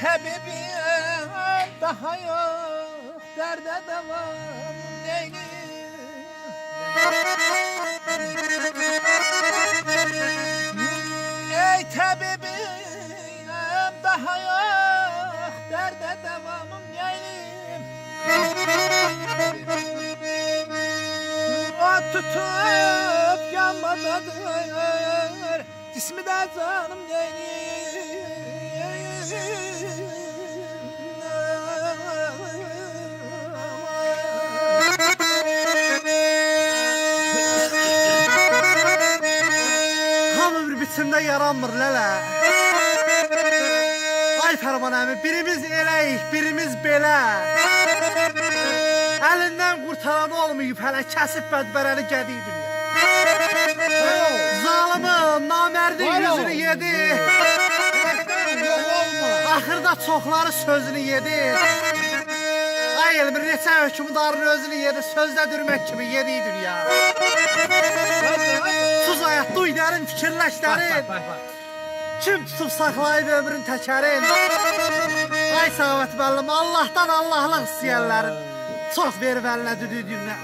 tabibim daha yok, derde devam ey tabibim daha yok, derde devamım neyim? O tutup yanmadadır, cismi de canım Hamı bir biçimdə yaranmır lələ. Ay Fərman əmi, birimiz eləyik, birimiz belə. Əlindən qurtaran olmayıb hələ, kəsib bədbərəli gədik dünya. Zalımın, namərdin yüzünü yedi. Axırda çoxları sözünü yedi. Ay Elmir, neçə hökümdarın özünü yedi, sözdə dürmək kimi yedi dünya. Sus ayaq, duy dərin fikirləşlərin. Kim tutub saxlayıb ömrün təkərin? Ay Səvət müəllim, Allahdan Allahlıq istəyənlərin çox verib əlinə düdüyünə.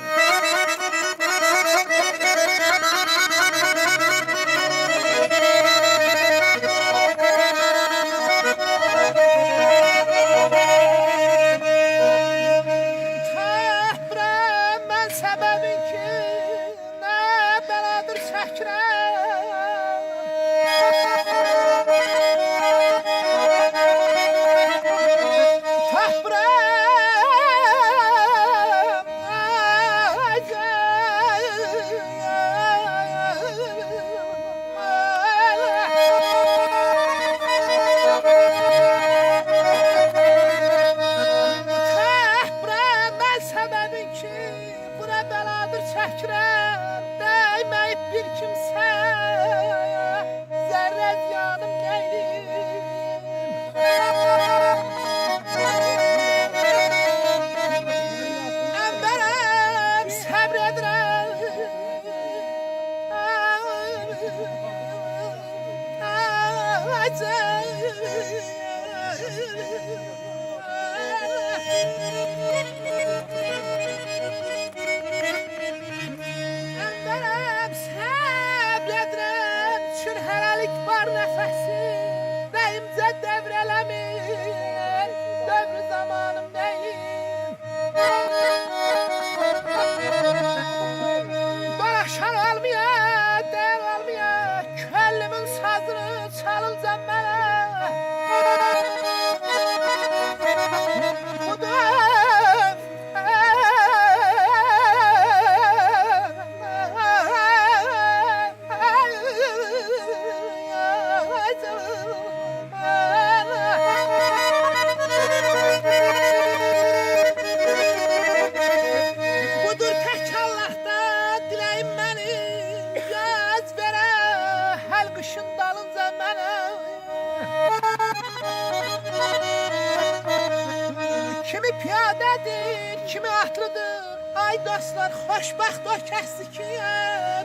Kimi piyadedir, kimi atlıdır. Ay dostlar, xoşbaxt o kəsdi ki,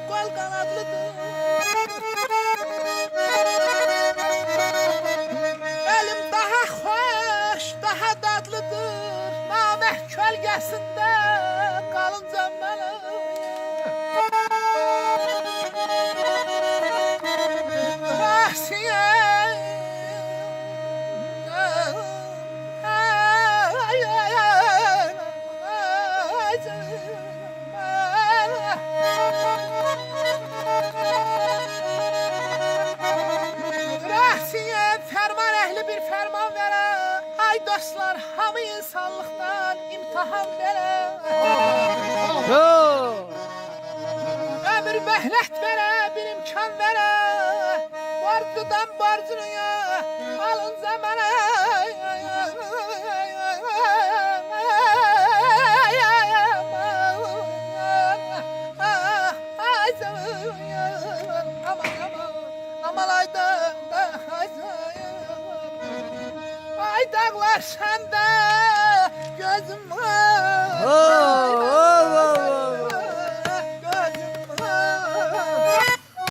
qol qanadlıdır. Elim daha xoş, daha dadlıdır. Namərd kölgəsində qalınca mənə. Dostlar, hamı insanlıqdan imtihan verə. Ömür məhlət verə, bir imkan verə. Borcudan borcunuya alınca mənə. Aman aydan da ay dağlar səndə gözüm var.